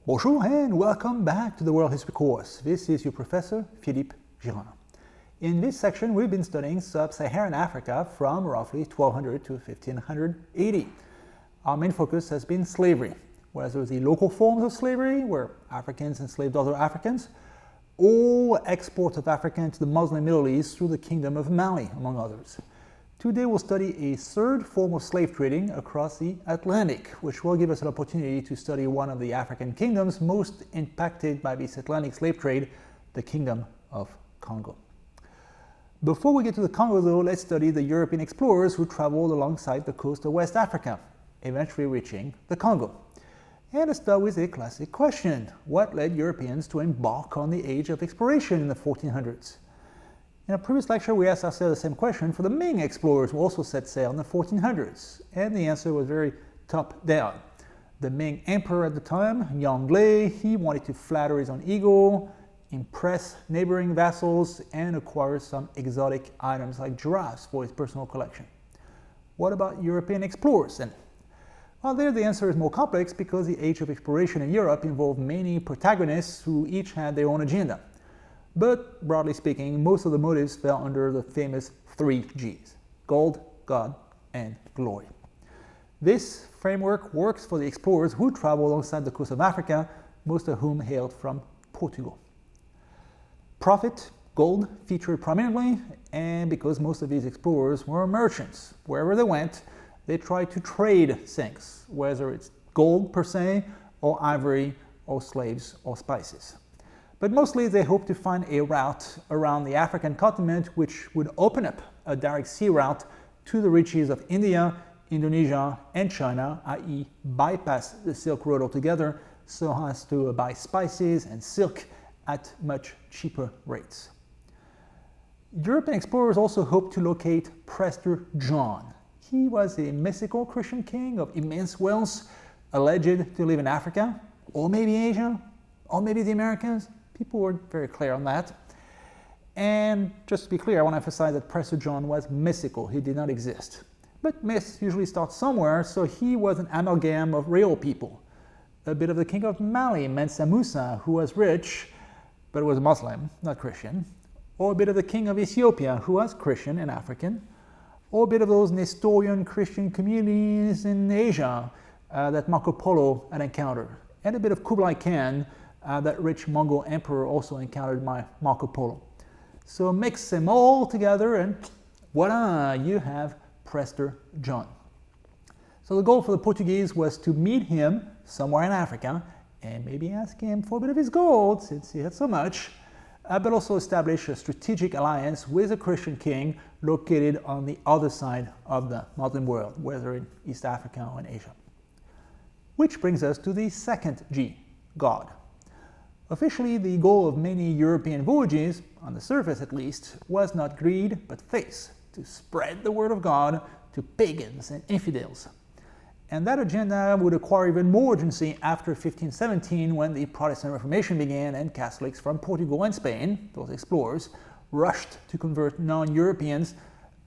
Bonjour and welcome back to the World History course. This is your professor, Philippe Girard. In this section, we've been studying sub-Saharan Africa from roughly 1200 to 1580. Our main focus has been slavery, whether the local forms of slavery, where Africans enslaved other Africans, or exports of Africa into the Muslim Middle East through the Kingdom of Mali, among others. Today we'll study a third form of slave trading across the Atlantic, which will give us an opportunity to study one of the African kingdoms most impacted by this Atlantic slave trade, the Kingdom of Congo. Before we get to the Congo though, let's study the European explorers who traveled alongside the coast of West Africa, eventually reaching the Congo. And let's start with a classic question. What led Europeans to embark on the age of exploration in the 1400s? In a previous lecture, we asked ourselves the same question for the Ming explorers who also set sail in the 1400s, and the answer was very top-down. The Ming emperor at the time, Yangle, he wanted to flatter his own ego, impress neighboring vassals, and acquire some exotic items like giraffes for his personal collection. What about European explorers then? Well, there the answer is more complex because the age of exploration in Europe involved many protagonists who each had their own agenda. But, broadly speaking, most of the motives fell under the famous 3 Gs: gold, God, and glory. This framework works for the explorers who traveled alongside the coast of Africa, most of whom hailed from Portugal. Profit, gold, featured prominently, and because most of these explorers were merchants. Wherever they went, they tried to trade things, whether it's gold per se, or ivory, or slaves, or spices. But mostly they hoped to find a route around the African continent which would open up a direct sea route to the reaches of India, Indonesia, and China, i.e. bypass the Silk Road altogether so as to buy spices and silk at much cheaper rates. European explorers also hoped to locate Prester John. He was a mystical Christian king of immense wealth, alleged to live in Africa, or maybe Asia, or maybe the Americas. People weren't very clear on that. And just to be clear, I want to emphasize that Prester John was mystical. He did not exist. But myths usually start somewhere, so he was an amalgam of real people. A bit of the king of Mali, Mansa Musa, who was rich, but was Muslim, not Christian. Or a bit of the king of Ethiopia, who was Christian and African. Or a bit of those Nestorian Christian communities in Asia that Marco Polo had encountered. And a bit of Kublai Khan, that rich Mongol emperor also encountered by Marco Polo. So mix them all together and voila, you have Prester John. So the goal for the Portuguese was to meet him somewhere in Africa and maybe ask him for a bit of his gold since he had so much, but also establish a strategic alliance with a Christian king located on the other side of the Muslim world, whether in East Africa or in Asia. Which brings us to the second G, God. Officially, the goal of many European voyages, on the surface at least, was not greed but faith, to spread the word of God to pagans and infidels. And that agenda would acquire even more urgency after 1517 when the Protestant Reformation began and Catholics from Portugal and Spain, those explorers, rushed to convert non-Europeans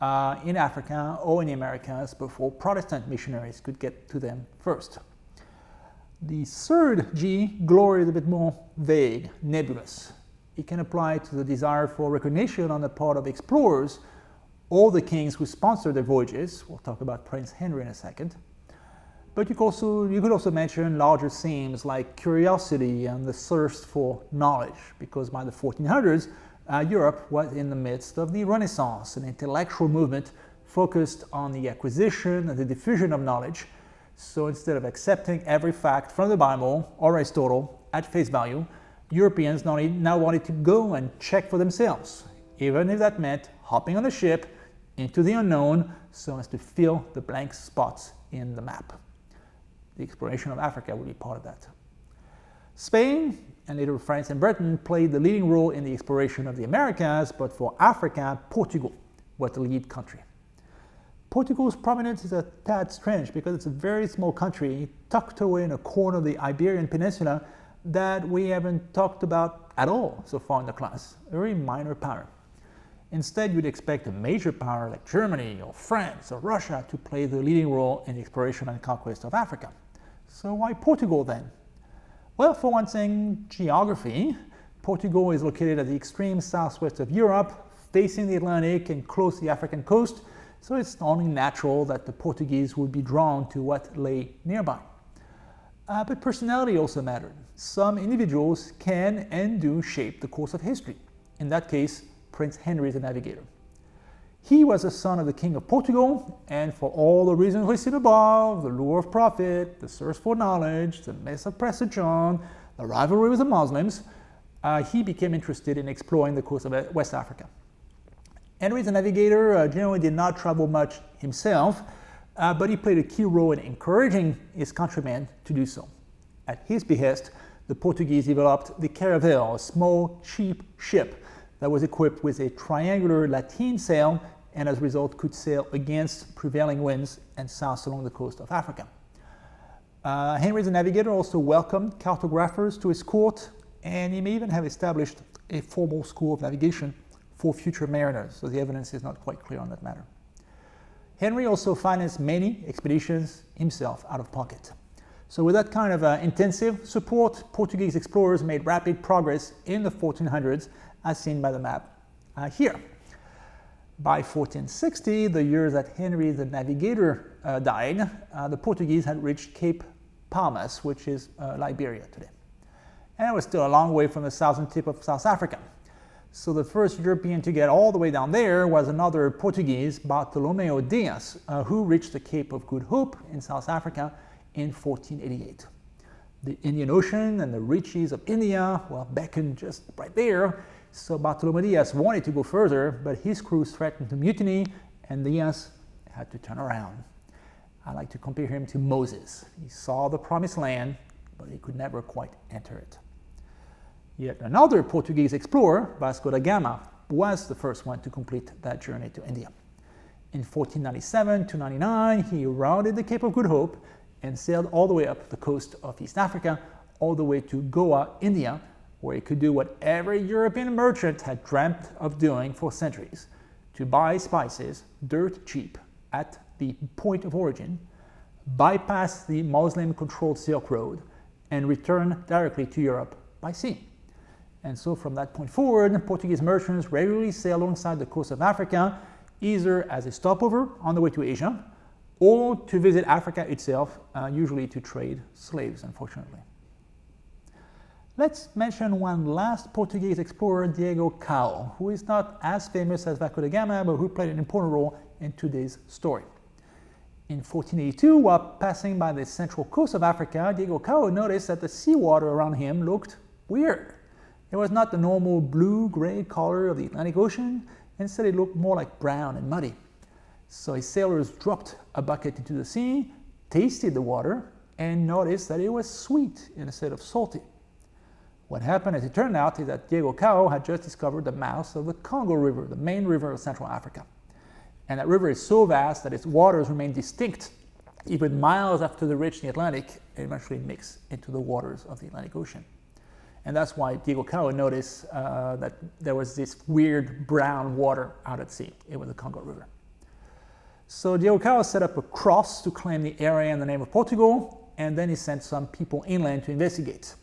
in Africa or in the Americas before Protestant missionaries could get to them first. The third G, glory, is a bit more vague, nebulous. It can apply to the desire for recognition on the part of explorers or the kings who sponsored their voyages. We'll talk about Prince Henry in a second. But you could also mention larger themes like curiosity and the thirst for knowledge, because by the 1400s, Europe was in the midst of the Renaissance, an intellectual movement focused on the acquisition and the diffusion of knowledge. So instead of accepting every fact from the Bible or Aristotle at face value, Europeans now wanted to go and check for themselves, even if that meant hopping on a ship into the unknown so as to fill the blank spots in the map. The exploration of Africa would be part of that. Spain, and later France and Britain, played the leading role in the exploration of the Americas, but for Africa, Portugal was the lead country. Portugal's prominence is a tad strange because it's a very small country tucked away in a corner of the Iberian Peninsula that we haven't talked about at all so far in the class, a very minor power. Instead, you'd expect a major power like Germany or France or Russia to play the leading role in the exploration and conquest of Africa. So why Portugal then? Well, for one thing, geography. Portugal is located at the extreme southwest of Europe, facing the Atlantic and close to the African coast, so it's only natural that the Portuguese would be drawn to what lay nearby. But personality also mattered. Some individuals can and do shape the course of history. In that case, Prince Henry the Navigator. He was the son of the King of Portugal, and for all the reasons listed above, the lure of profit, the thirst for knowledge, the myth of Prester John, the rivalry with the Muslims, he became interested in exploring the coast of West Africa. Henry the Navigator generally did not travel much himself, but he played a key role in encouraging his countrymen to do so. At his behest, the Portuguese developed the caravel, a small, cheap ship that was equipped with a triangular lateen sail and as a result could sail against prevailing winds and south along the coast of Africa. Henry the Navigator also welcomed cartographers to his court, and he may even have established a formal school of navigation for future mariners, so the evidence is not quite clear on that matter. Henry also financed many expeditions himself out of pocket. So with that kind of intensive support, Portuguese explorers made rapid progress in the 1400s, as seen by the map here. By 1460, the year that Henry the Navigator died, the Portuguese had reached Cape Palmas, which is Liberia today. And it was still a long way from the southern tip of South Africa. So the first European to get all the way down there was another Portuguese, Bartolomeu Dias, who reached the Cape of Good Hope in South Africa in 1488. The Indian Ocean and the reaches of India, well, beckoned just right there, so Bartolomeu Dias wanted to go further, but his crew threatened to mutiny, and Dias had to turn around. I like to compare him to Moses. He saw the promised land, but he could never quite enter it. Yet another Portuguese explorer, Vasco da Gama, was the first one to complete that journey to India. In 1497 to 99, he rounded the Cape of Good Hope and sailed all the way up the coast of East Africa, all the way to Goa, India, where he could do what every European merchant had dreamt of doing for centuries, to buy spices dirt cheap at the point of origin, bypass the Muslim-controlled Silk Road, and return directly to Europe by sea. And so from that point forward, Portuguese merchants regularly sailed alongside the coast of Africa, either as a stopover on the way to Asia, or to visit Africa itself, usually to trade slaves, unfortunately. Let's mention one last Portuguese explorer, Diego Cao, who is not as famous as Vasco da Gama, but who played an important role in today's story. In 1482, while passing by the central coast of Africa, Diego Cao noticed that the seawater around him looked weird. It was not the normal blue-gray color of the Atlantic Ocean. Instead, it looked more like brown and muddy. So his sailors dropped a bucket into the sea, tasted the water, and noticed that it was sweet instead of salty. What happened, as it turned out, is that Diego Cao had just discovered the mouth of the Congo River, the main river of Central Africa. And that river is so vast that its waters remain distinct even miles after they reach the Atlantic and eventually mix into the waters of the Atlantic Ocean. And that's why Diego Cao noticed that there was this weird brown water out at sea. It was the Congo River. So Diego Cao set up a cross to claim the area in the name of Portugal, and then he sent some people inland to investigate.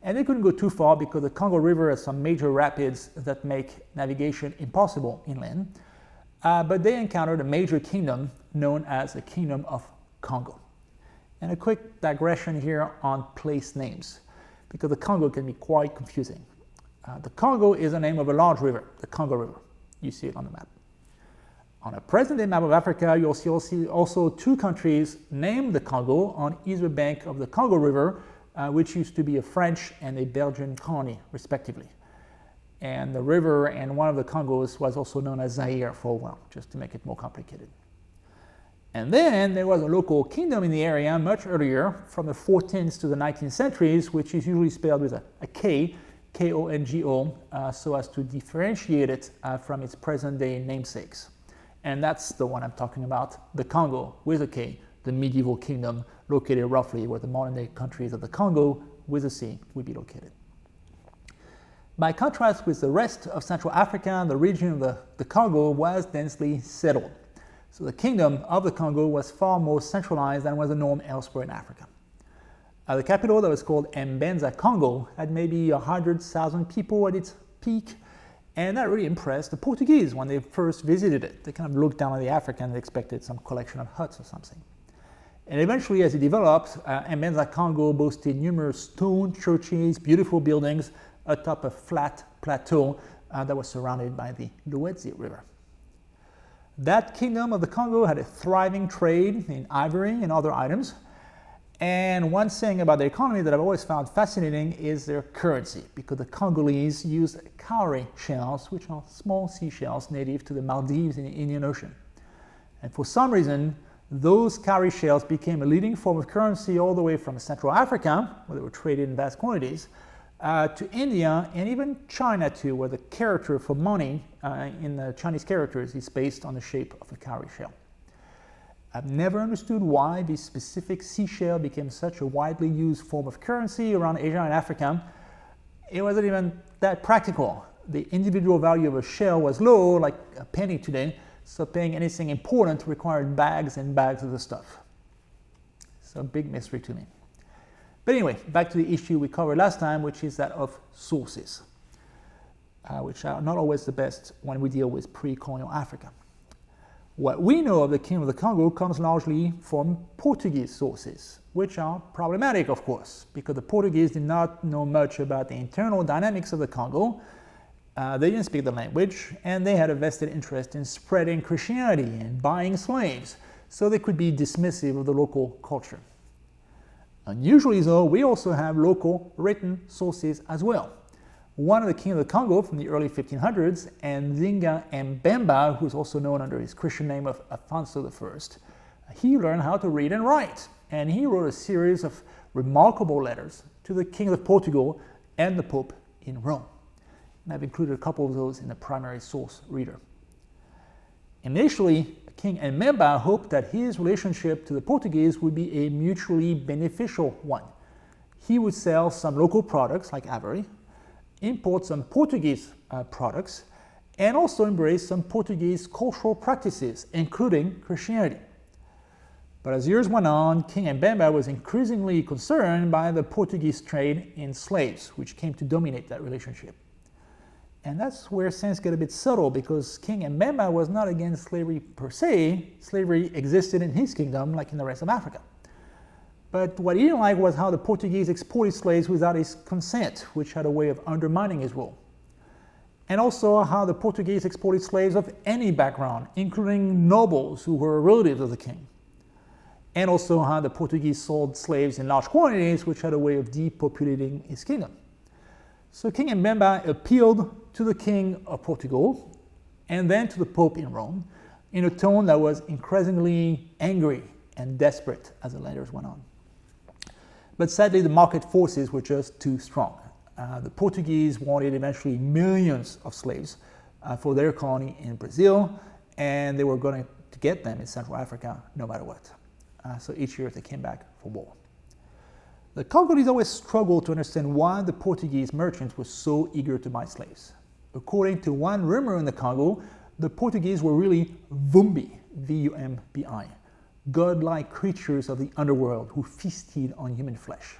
And they couldn't go too far because the Congo River has some major rapids that make navigation impossible inland. But they encountered a major kingdom known as the Kingdom of Congo. And a quick digression here on place names, because the Congo can be quite confusing. The Congo is the name of a large river, the Congo River. You see it on the map. On a present-day map of Africa, you'll see also two countries named the Congo on either bank of the Congo River, which used to be a French and a Belgian colony, respectively. And the river and one of the Congos was also known as Zaire for a while, just to make it more complicated. And then there was a local kingdom in the area much earlier, from the 14th to the 19th centuries, which is usually spelled with a K, K-O-N-G-O, so as to differentiate it from its present-day namesakes. And that's the one I'm talking about, the Congo with a K, the medieval kingdom located roughly where the modern-day countries of the Congo with a C would be located. By contrast with the rest of Central Africa, the region of the Congo was densely settled. So the kingdom of the Congo was far more centralized than was the norm elsewhere in Africa. The capital, that was called Mbenza, Congo, had maybe 100,000 people at its peak, and that really impressed the Portuguese when they first visited it. They kind of looked down at the Africans and expected some collection of huts or something. And eventually, as it developed, Mbenza, Congo boasted numerous stone churches, beautiful buildings atop a flat plateau that was surrounded by the Luetzi River. That kingdom of the Congo had a thriving trade in ivory and other items. And one thing about their economy that I've always found fascinating is their currency, because the Congolese use cowrie shells, which are small seashells native to the Maldives in the Indian Ocean. And for some reason, those cowrie shells became a leading form of currency all the way from Central Africa, where they were traded in vast quantities, to India and even China too, where the character for money in the Chinese characters is based on the shape of a cowrie shell. I've never understood why this specific seashell became such a widely used form of currency around Asia and Africa. It wasn't even that practical. The individual value of a shell was low, like a penny today, so paying anything important required bags and bags of the stuff. So a big mystery to me. But anyway, back to the issue we covered last time, which is that of sources, which are not always the best when we deal with pre-colonial Africa. What we know of the Kingdom of the Congo comes largely from Portuguese sources, which are problematic, of course, because the Portuguese did not know much about the internal dynamics of the Congo. They didn't speak the language, and they had a vested interest in spreading Christianity and buying slaves, so they could be dismissive of the local culture. Unusually, though, we also have local written sources as well. One of the king of the Congo from the early 1500s, Nzinga Mbemba, who's also known under his Christian name of Afonso I, he learned how to read and write, and he wrote a series of remarkable letters to the king of Portugal and the Pope in Rome. And I've included a couple of those in the primary source reader. Initially, King Mbemba hoped that his relationship to the Portuguese would be a mutually beneficial one. He would sell some local products like ivory, import some Portuguese products, and also embrace some Portuguese cultural practices, including Christianity. But as years went on, King Mbemba was increasingly concerned by the Portuguese trade in slaves, which came to dominate that relationship. And that's where things get a bit subtle, because King Mbemba was not against slavery per se. Slavery existed in his kingdom like in the rest of Africa. But what he didn't like was how the Portuguese exported slaves without his consent, which had a way of undermining his rule. And also how the Portuguese exported slaves of any background, including nobles who were relatives of the king. And also how the Portuguese sold slaves in large quantities, which had a way of depopulating his kingdom. So King Mbemba appealed to the king of Portugal and then to the Pope in Rome in a tone that was increasingly angry and desperate as the letters went on. But sadly, the market forces were just too strong. The Portuguese wanted eventually millions of slaves for their colony in Brazil, and they were going to get them in Central Africa no matter what. So each year they came back for more. The Congolese always struggled to understand why the Portuguese merchants were so eager to buy slaves. According to one rumor in the Congo, the Portuguese were really Vumbi, V-U-M-B-I, godlike creatures of the underworld who feasted on human flesh.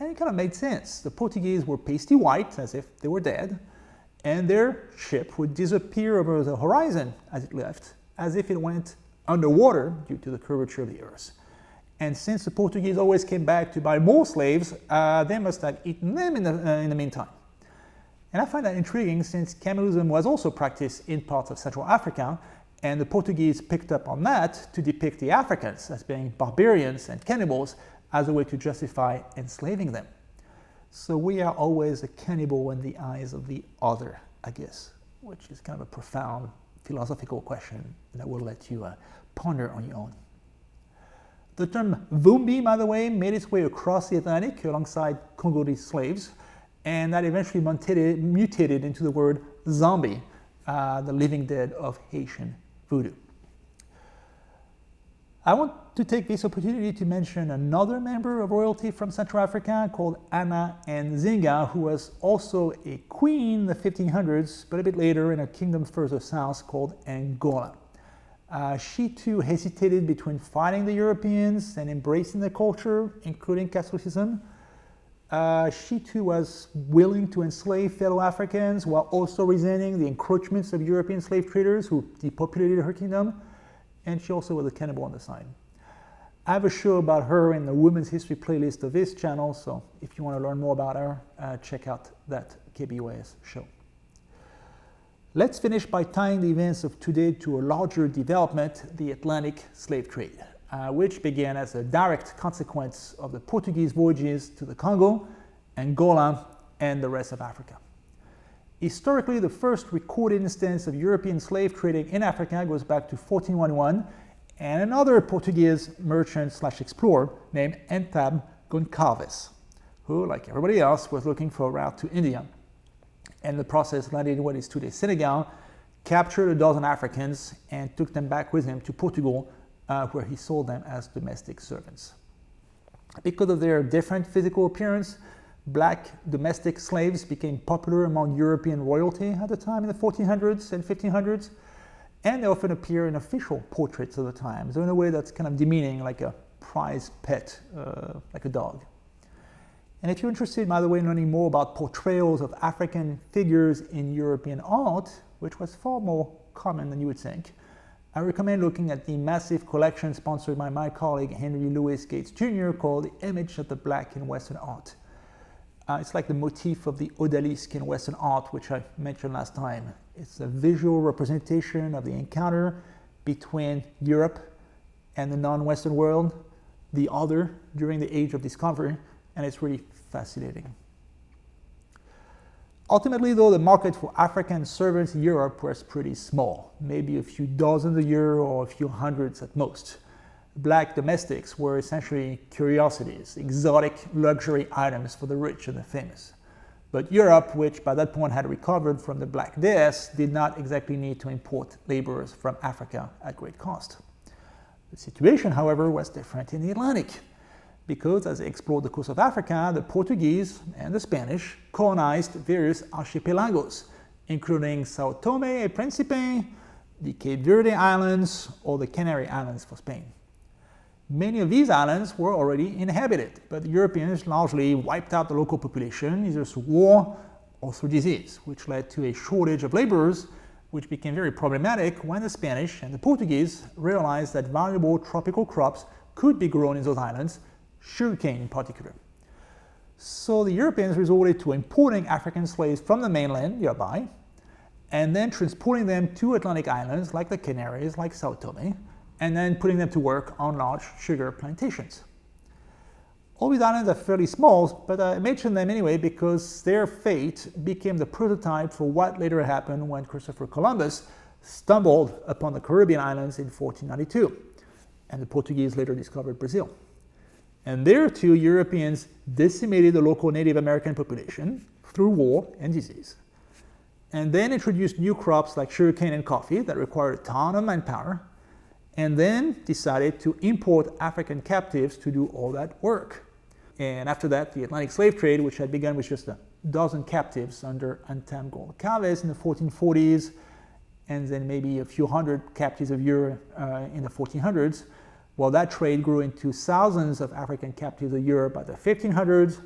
And it kind of made sense. The Portuguese were pasty white, as if they were dead, and their ship would disappear over the horizon as it left, as if it went underwater due to the curvature of the earth. And since the Portuguese always came back to buy more slaves, they must have eaten them in the meantime. And I find that intriguing, since cannibalism was also practiced in parts of Central Africa, and the Portuguese picked up on that to depict the Africans as being barbarians and cannibals as a way to justify enslaving them. So we are always a cannibal in the eyes of the other, I guess, which is kind of a profound philosophical question that will let you ponder on your own. The term Vumbi, by the way, made its way across the Atlantic alongside Congolese slaves, and that eventually mutated into the word zombie, the living dead of Haitian voodoo. I want to take this opportunity to mention another member of royalty from Central Africa called Anna Nzinga, who was also a queen in the 1500s, but a bit later in a kingdom further south called Angola. She too hesitated between fighting the Europeans and embracing their culture, including Catholicism. She too was willing to enslave fellow Africans while also resenting the encroachments of European slave traders who depopulated her kingdom. And she also was a cannibal on the side. I have a show about her in the Women's History playlist of this channel, so if you want to learn more about her, check out that KBOS show. Let's finish by tying the events of today to a larger development, the Atlantic slave trade, which began as a direct consequence of the Portuguese voyages to the Congo, Angola, and the rest of Africa. Historically, the first recorded instance of European slave trading in Africa goes back to 1411, and another Portuguese merchant/explorer named Antab Goncalves, who, like everybody else, was looking for a route to India. And in the process landed in what is today Senegal, captured a dozen Africans, and took them back with him to Portugal, where he sold them as domestic servants. Because of their different physical appearance, black domestic slaves became popular among European royalty at the time in the 1400s and 1500s, and they often appear in official portraits of the time, so in a way that's kind of demeaning, like a prize pet, like a dog. And if you're interested, by the way, in learning more about portrayals of African figures in European art, which was far more common than you would think, I recommend looking at the massive collection sponsored by my colleague Henry Louis Gates Jr. called The Image of the Black in Western Art. It's like the motif of the odalisque in Western art, which I mentioned last time. It's a visual representation of the encounter between Europe and the non-Western world, the other, during the Age of Discovery, and it's really fascinating. Ultimately, though, the market for African servants in Europe was pretty small, maybe a few dozens a year or a few hundreds at most. Black domestics were essentially curiosities, exotic luxury items for the rich and the famous. But Europe, which by that point had recovered from the Black Death, did not exactly need to import laborers from Africa at great cost. The situation, however, was different in the Atlantic, because as they explored the coast of Africa, the Portuguese and the Spanish colonized various archipelagos, including Sao Tome and Principe, the Cape Verde Islands, or the Canary Islands for Spain. Many of these islands were already inhabited, but the Europeans largely wiped out the local population either through war or through disease, which led to a shortage of laborers, which became very problematic when the Spanish and the Portuguese realized that valuable tropical crops could be grown in those islands, sugarcane in particular. So the Europeans resorted to importing African slaves from the mainland nearby, and then transporting them to Atlantic islands like the Canaries, like Sao Tome, and then putting them to work on large sugar plantations. All these islands are fairly small, but I mention them anyway because their fate became the prototype for what later happened when Christopher Columbus stumbled upon the Caribbean islands in 1492, and the Portuguese later discovered Brazil. And there too, Europeans decimated the local Native American population through war and disease, and then introduced new crops like sugarcane and coffee that required a ton of manpower, and then decided to import African captives to do all that work. And after that, the Atlantic slave trade, which had begun with just a dozen captives under Antab Goncalves in the 1440s, and then maybe a few hundred captives a year in the 1400s, well, that trade grew into thousands of African captives a year by the 1500s,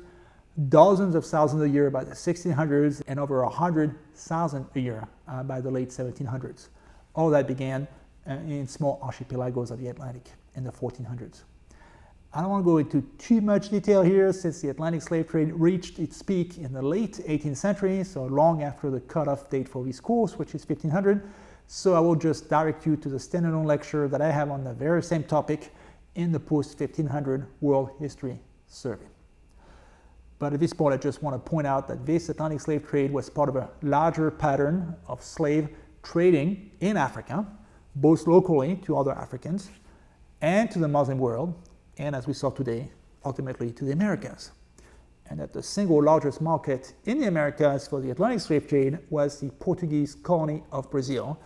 dozens of thousands a year by the 1600s, and over 100,000 a year by the late 1700s. All that began in small archipelagos of the Atlantic in the 1400s. I don't want to go into too much detail here since the Atlantic slave trade reached its peak in the late 18th century, so long after the cutoff date for this course, which is 1500. So I will just direct you to the standalone lecture that I have on the very same topic in the post-1500 World History Survey. But at this point, I just want to point out that this Atlantic slave trade was part of a larger pattern of slave trading in Africa, both locally to other Africans and to the Muslim world, and as we saw today, ultimately to the Americas. And that the single largest market in the Americas for the Atlantic slave trade was the Portuguese colony of Brazil,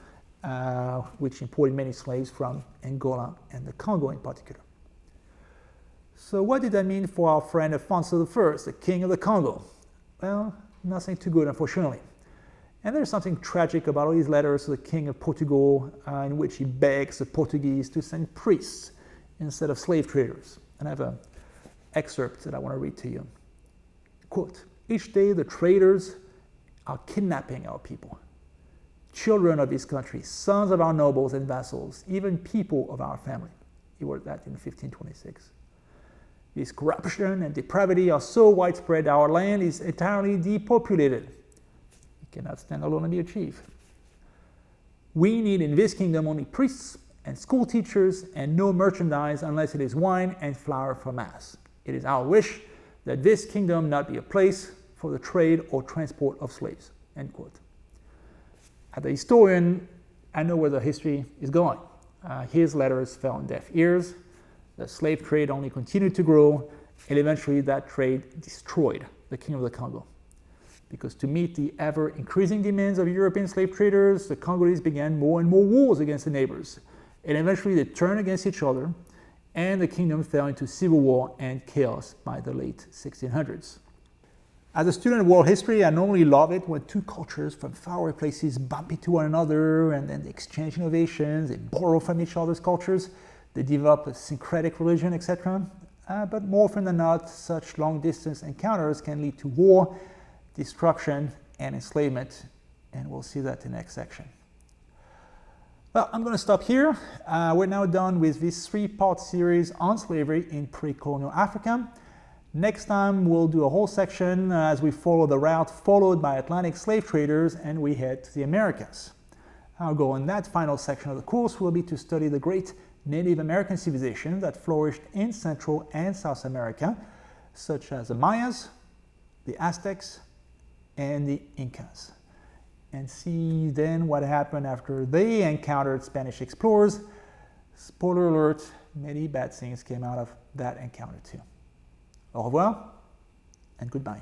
which imported many slaves from Angola and the Congo in particular. So what did that mean for our friend Afonso I, the king of the Congo? Well, nothing too good, unfortunately. And there's something tragic about all these letters to the King of Portugal in which he begs the Portuguese to send priests instead of slave traders. And I have an excerpt that I want to read to you. Quote, "Each day the traders are kidnapping our people, children of this country, sons of our nobles and vassals, even people of our family." He wrote that in 1526. "This corruption and depravity are so widespread that our land is entirely depopulated. It cannot stand alone and be achieved. We need in this kingdom only priests and school teachers and no merchandise unless it is wine and flour for mass. It is our wish that this kingdom not be a place for the trade or transport of slaves." End quote. As a historian, I know where the history is going. His letters fell on deaf ears. The slave trade only continued to grow, and eventually that trade destroyed the Kingdom of the Congo. Because to meet the ever-increasing demands of European slave traders, the Congolese began more and more wars against the neighbors, and eventually they turned against each other, and the kingdom fell into civil war and chaos by the late 1600s. As a student of world history, I normally love it when two cultures from faraway places bump into one another and then they exchange innovations, they borrow from each other's cultures, they develop a syncretic religion, etc. But more often than not, such long-distance encounters can lead to war, destruction, and enslavement, and we'll see that in the next section. Well, I'm going to stop here. We're now done with this three-part series on slavery in pre-colonial Africa. Next time, we'll do a whole section as we follow the route followed by Atlantic slave traders and we head to the Americas. Our goal in that final section of the course will be to study the great Native American civilizations that flourished in Central and South America, such as the Mayas, the Aztecs, and the Incas, and see then what happened after they encountered Spanish explorers. Spoiler alert, many bad things came out of that encounter too. Au revoir and goodbye.